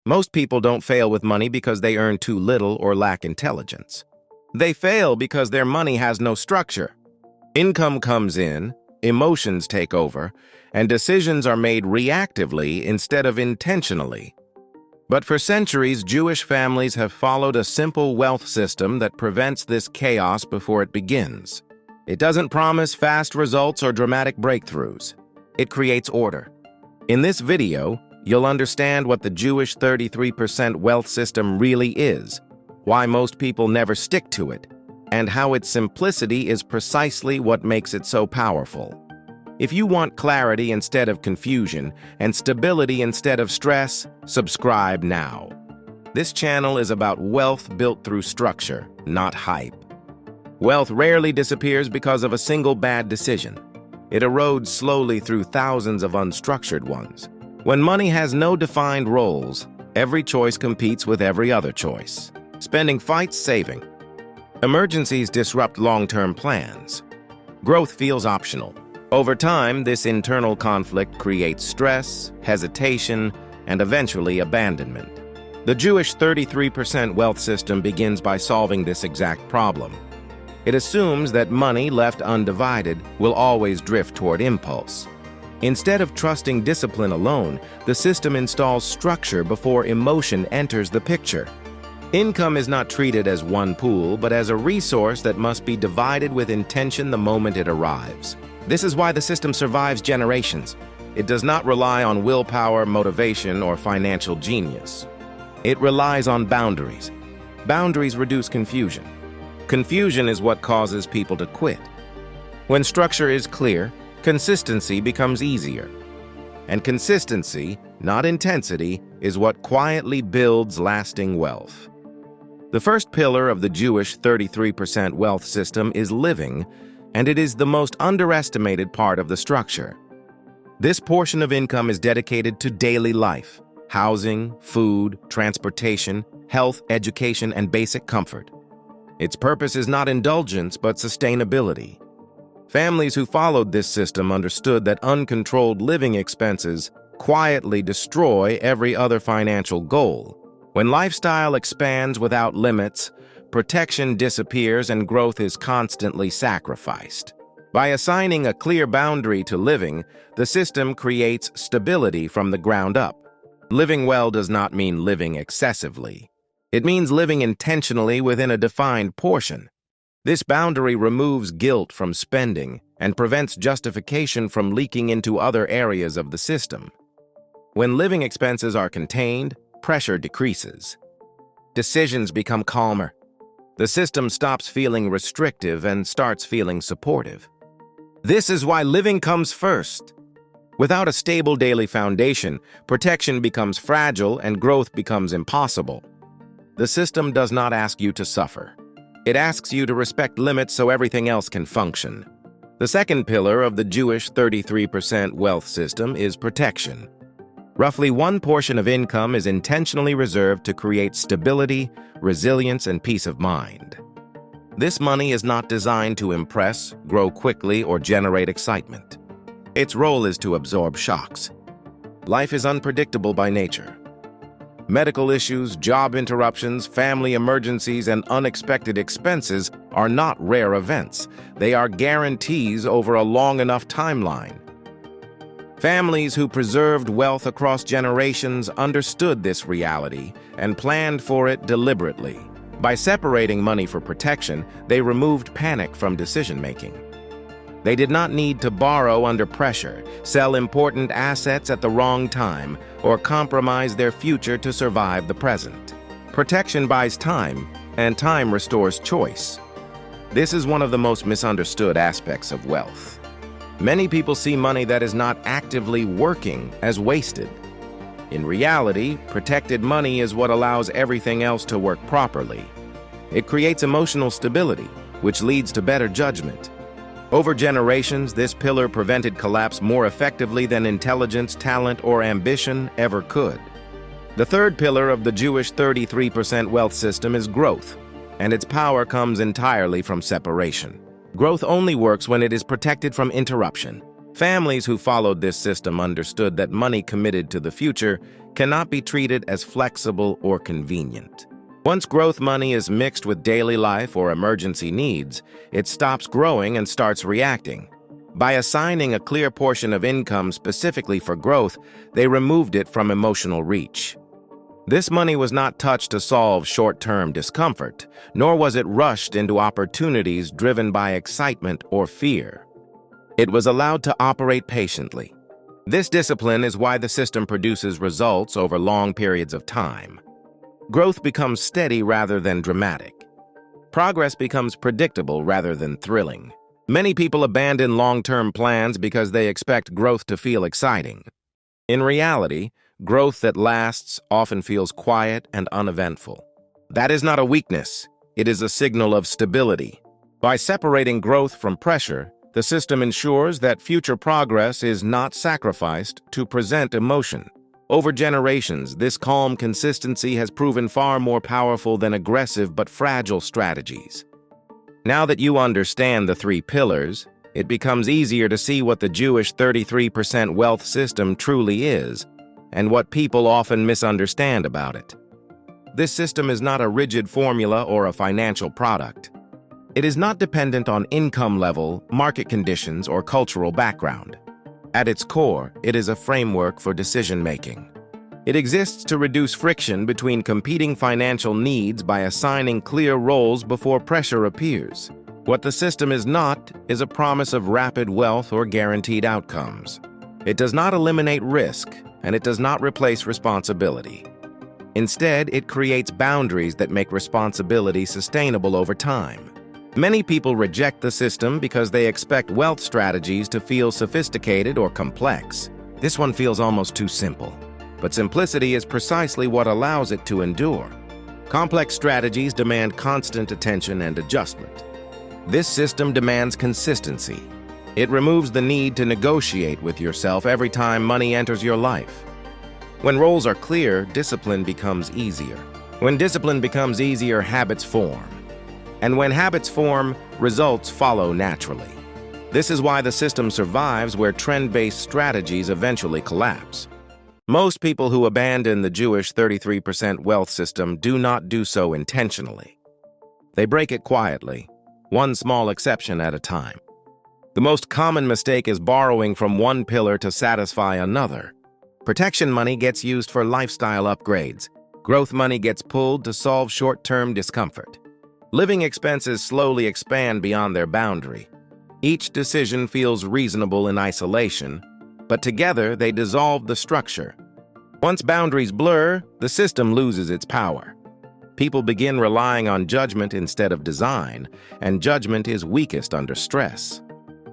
Most people don't fail with money because they earn too little or lack intelligence. They fail because their money has no structure. Income comes in, emotions take over, and decisions are made reactively instead of intentionally. But for centuries, Jewish families have followed a simple wealth system that prevents this chaos before it begins. It doesn't promise fast results or dramatic breakthroughs. It creates order. In this video, you'll understand what the Jewish 33% wealth system really is, why most people never stick to it, and how its simplicity is precisely what makes it so powerful. If you want clarity instead of confusion and stability instead of stress, subscribe now. This channel is about wealth built through structure, not hype. Wealth rarely disappears because of a single bad decision. It erodes slowly through thousands of unstructured ones. When money has no defined roles, every choice competes with every other choice. Spending fights saving. Emergencies disrupt long-term plans. Growth feels optional. Over time, this internal conflict creates stress, hesitation, and eventually abandonment. The Jewish 33% wealth system begins by solving this exact problem. It assumes that money left undivided will always drift toward impulse. Instead of trusting discipline alone, the system installs structure before emotion enters the picture. Income is not treated as one pool, but as a resource that must be divided with intention the moment it arrives. This is why the system survives generations. It does not rely on willpower, motivation, or financial genius. It relies on boundaries. Boundaries reduce confusion. Confusion is what causes people to quit. When structure is clear, consistency becomes easier. And consistency, not intensity, is what quietly builds lasting wealth. The first pillar of the Jewish 33% wealth system is living, and it is the most underestimated part of the structure. This portion of income is dedicated to daily life: housing, food, transportation, health, education, and basic comfort. Its purpose is not indulgence, but sustainability. Families who followed this system understood that uncontrolled living expenses quietly destroy every other financial goal. When lifestyle expands without limits, protection disappears and growth is constantly sacrificed. By assigning a clear boundary to living, the system creates stability from the ground up. Living well does not mean living excessively. It means living intentionally within a defined portion. This boundary removes guilt from spending and prevents justification from leaking into other areas of the system. When living expenses are contained, pressure decreases. Decisions become calmer. The system stops feeling restrictive and starts feeling supportive. This is why living comes first. Without a stable daily foundation, protection becomes fragile and growth becomes impossible. The system does not ask you to suffer. It asks you to respect limits so everything else can function. The second pillar of the Jewish 33% wealth system is protection. Roughly one portion of income is intentionally reserved to create stability, resilience, and peace of mind. This money is not designed to impress, grow quickly, or generate excitement. Its role is to absorb shocks. Life is unpredictable by nature. Medical issues, job interruptions, family emergencies, and unexpected expenses are not rare events. They are guarantees over a long enough timeline. Families who preserved wealth across generations understood this reality and planned for it deliberately. By separating money for protection, they removed panic from decision-making. They did not need to borrow under pressure, sell important assets at the wrong time, or compromise their future to survive the present. Protection buys time, and time restores choice. This is one of the most misunderstood aspects of wealth. Many people see money that is not actively working as wasted. In reality, protected money is what allows everything else to work properly. It creates emotional stability, which leads to better judgment. Over generations, this pillar prevented collapse more effectively than intelligence, talent, or ambition ever could. The third pillar of the Jewish 33% wealth system is growth, and its power comes entirely from separation. Growth only works when it is protected from interruption. Families who followed this system understood that money committed to the future cannot be treated as flexible or convenient. Once growth money is mixed with daily life or emergency needs, it stops growing and starts reacting. By assigning a clear portion of income specifically for growth, they removed it from emotional reach. This money was not touched to solve short-term discomfort, nor was it rushed into opportunities driven by excitement or fear. It was allowed to operate patiently. This discipline is why the system produces results over long periods of time. Growth becomes steady rather than dramatic. Progress becomes predictable rather than thrilling. Many people abandon long-term plans because they expect growth to feel exciting. In reality, growth that lasts often feels quiet and uneventful. That is not a weakness. It is a signal of stability. By separating growth from pressure, the system ensures that future progress is not sacrificed to present emotion. Over generations, this calm consistency has proven far more powerful than aggressive but fragile strategies. Now that you understand the three pillars, it becomes easier to see what the Jewish 33% wealth system truly is, and what people often misunderstand about it. This system is not a rigid formula or a financial product. It is not dependent on income level, market conditions, or cultural background. At its core, it is a framework for decision-making. It exists to reduce friction between competing financial needs by assigning clear roles before pressure appears. What the system is not is a promise of rapid wealth or guaranteed outcomes. It does not eliminate risk, and it does not replace responsibility. Instead, it creates boundaries that make responsibility sustainable over time. Many people reject the system because they expect wealth strategies to feel sophisticated or complex. This one feels almost too simple. But simplicity is precisely what allows it to endure. Complex strategies demand constant attention and adjustment. This system demands consistency. It removes the need to negotiate with yourself every time money enters your life. When roles are clear, discipline becomes easier. When discipline becomes easier, habits form. And when habits form, results follow naturally. This is why the system survives where trend-based strategies eventually collapse. Most people who abandon the Jewish 33% wealth system do not do so intentionally. They break it quietly, one small exception at a time. The most common mistake is borrowing from one pillar to satisfy another. Protection money gets used for lifestyle upgrades. Growth money gets pulled to solve short-term discomfort. Living expenses slowly expand beyond their boundary. Each decision feels reasonable in isolation, but together they dissolve the structure. Once boundaries blur, the system loses its power. People begin relying on judgment instead of design, and judgment is weakest under stress.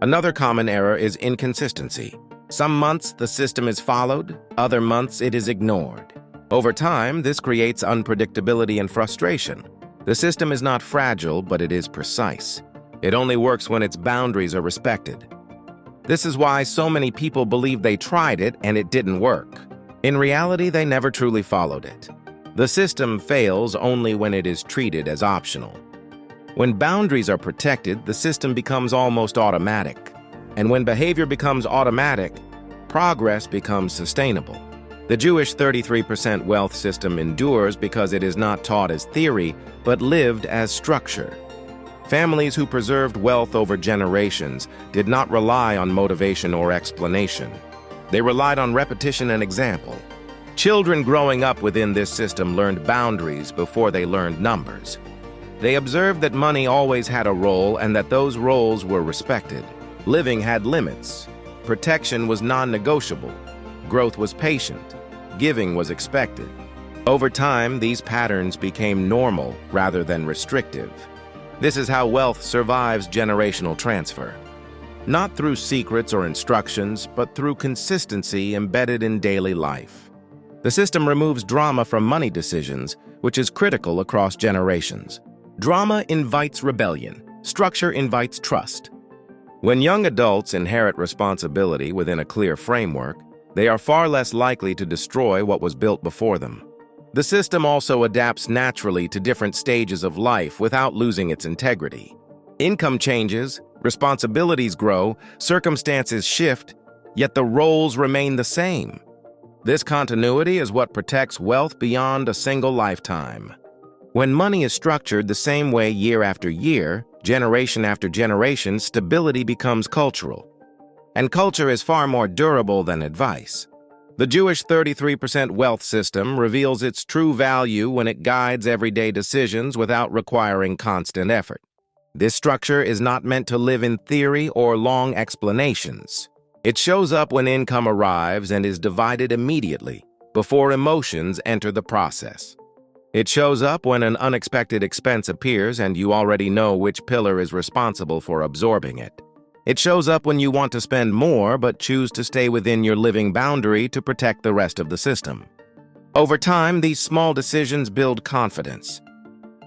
Another common error is inconsistency. Some months the system is followed, other months it is ignored. Over time, this creates unpredictability and frustration. The system is not fragile, but it is precise. It only works when its boundaries are respected. This is why so many people believe they tried it and it didn't work. In reality, they never truly followed it. The system fails only when it is treated as optional. When boundaries are protected, the system becomes almost automatic. And when behavior becomes automatic, progress becomes sustainable. The Jewish 33% wealth system endures because it is not taught as theory, but lived as structure. Families who preserved wealth over generations did not rely on motivation or explanation. They relied on repetition and example. Children growing up within this system learned boundaries before they learned numbers. They observed that money always had a role and that those roles were respected. Living had limits. Protection was non-negotiable. Growth was patient. Giving was expected. Over time, these patterns became normal rather than restrictive. This is how wealth survives generational transfer. Not through secrets or instructions, but through consistency embedded in daily life. The system removes drama from money decisions, which is critical across generations. Drama invites rebellion. Structure invites trust. When young adults inherit responsibility within a clear framework, they are far less likely to destroy what was built before them. The system also adapts naturally to different stages of life without losing its integrity. Income changes, Responsibilities grow, circumstances shift, yet the roles remain the same. This continuity is what protects wealth beyond a single lifetime. When money is structured the same way year after year, generation after generation, stability becomes cultural. And culture is far more durable than advice. The Jewish 33% wealth system reveals its true value when it guides everyday decisions without requiring constant effort. This structure is not meant to live in theory or long explanations. It shows up when income arrives and is divided immediately, before emotions enter the process. It shows up when an unexpected expense appears and you already know which pillar is responsible for absorbing it. It shows up when you want to spend more but choose to stay within your living boundary to protect the rest of the system. Over time, these small decisions build confidence.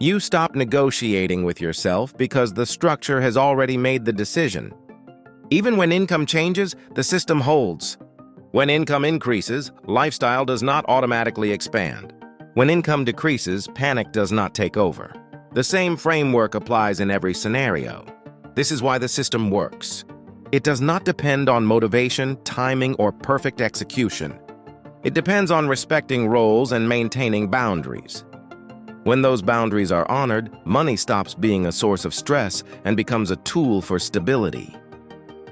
You stop negotiating with yourself because the structure has already made the decision. Even when income changes, the system holds. When income increases, lifestyle does not automatically expand. When income decreases, panic does not take over. The same framework applies in every scenario. This is why the system works. It does not depend on motivation, timing, or perfect execution. It depends on respecting roles and maintaining boundaries. When those boundaries are honored, money stops being a source of stress and becomes a tool for stability.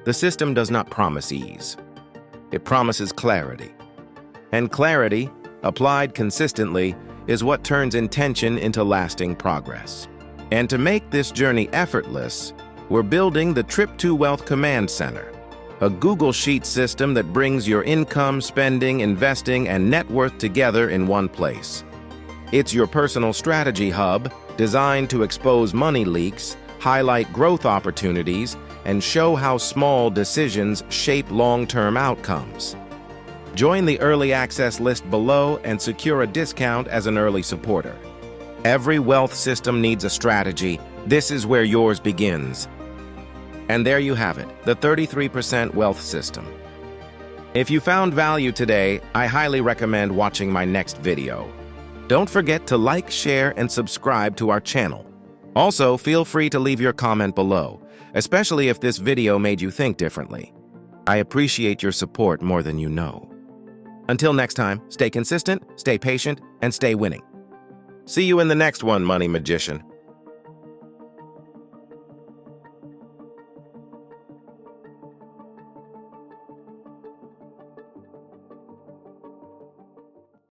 The system does not promise ease. It promises clarity. And clarity, applied consistently, is what turns intention into lasting progress. And to make this journey effortless, we're building the Trip to Wealth Command Center, a Google Sheets system that brings your income, spending, investing, and net worth together in one place. It's your personal strategy hub, designed to expose money leaks, highlight growth opportunities, and show how small decisions shape long-term outcomes. Join the early access list below and secure a discount as an early supporter. Every wealth system needs a strategy. This is where yours begins. And there you have it, the 33% wealth system. If you found value today, I highly recommend watching my next video. Don't forget to like, share, and subscribe to our channel. Also, feel free to leave your comment below, especially if this video made you think differently. I appreciate your support more than you know. Until next time, stay consistent, stay patient, and stay winning. See you in the next one, Money Magician.